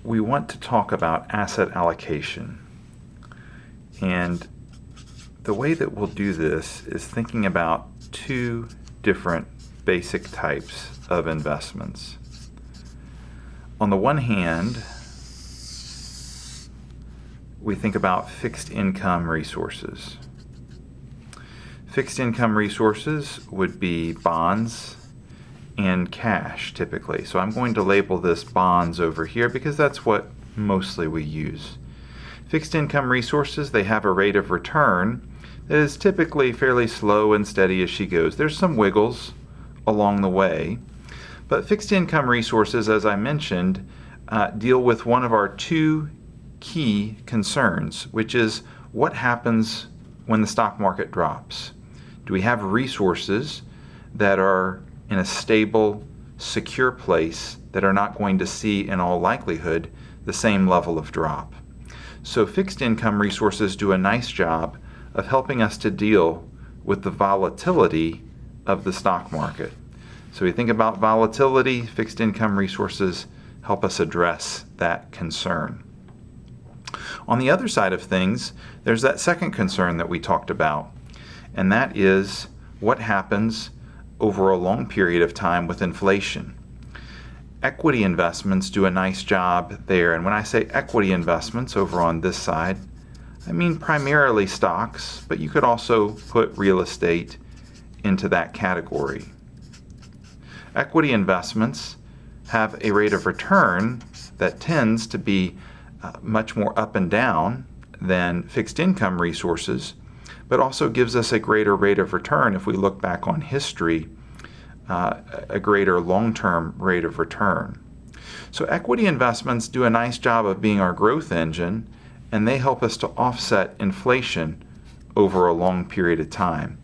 We want to talk about asset allocation. And the way that we'll do this is thinking about two different basic types of investments. On the one hand, we think about fixed income resources. Fixed income resources would be bonds and cash typically. So I'm going to label this bonds over here because that's what mostly we use. Fixed income resources, they have a rate of return that is typically fairly slow and steady as she goes. There's some wiggles along the way, but fixed income resources, as I mentioned, deal with one of our two key concerns, which is what happens when the stock market drops. Do we have resources that are in a stable, secure place that are not going to see, in all likelihood, the same level of drop? So fixed income resources do a nice job of helping us to deal with the volatility of the stock market. So we think about volatility, fixed income resources help us address that concern. On the other side of things, there's that second concern that we talked about, and that is what happens over a long period of time with inflation. Equity investments do a nice job there, and when I say equity investments over on this side, I mean primarily stocks, but you could also put real estate into that category. Equity investments have a rate of return that tends to be much more up and down than fixed income resources, but also gives us a greater rate of return if we look back on history, a greater long-term rate of return. So equity investments do a nice job of being our growth engine, and they help us to offset inflation over a long period of time.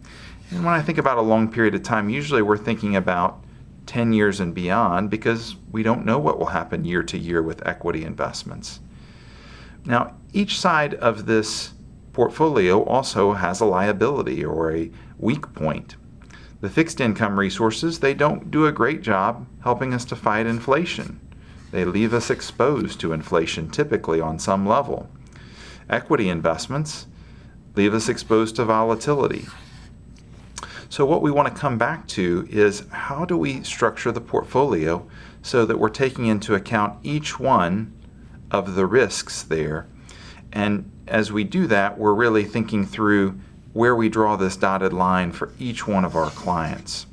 And when I think about a long period of time, usually we're thinking about 10 years and beyond because we don't know what will happen year to year with equity investments. Now, each side of this portfolio also has a liability or a weak point. The fixed income resources, they don't do a great job helping us to fight inflation. They leave us exposed to inflation typically on some level. Equity investments leave us exposed to volatility. So what we want to come back to is how do we structure the portfolio so that we're taking into account each one of the risks there. And as we do that, we're really thinking through where we draw this dotted line for each one of our clients.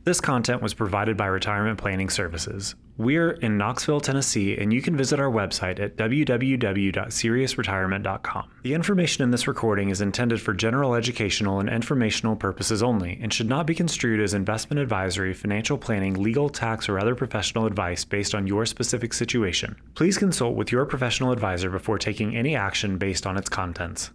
This content was provided by Retirement Planning Services. We're in Knoxville, Tennessee, and you can visit our website at www.siriusretirement.com. The information in this recording is intended for general educational and informational purposes only and should not be construed as investment advisory, financial planning, legal, tax, or other professional advice based on your specific situation. Please consult with your professional advisor before taking any action based on its contents.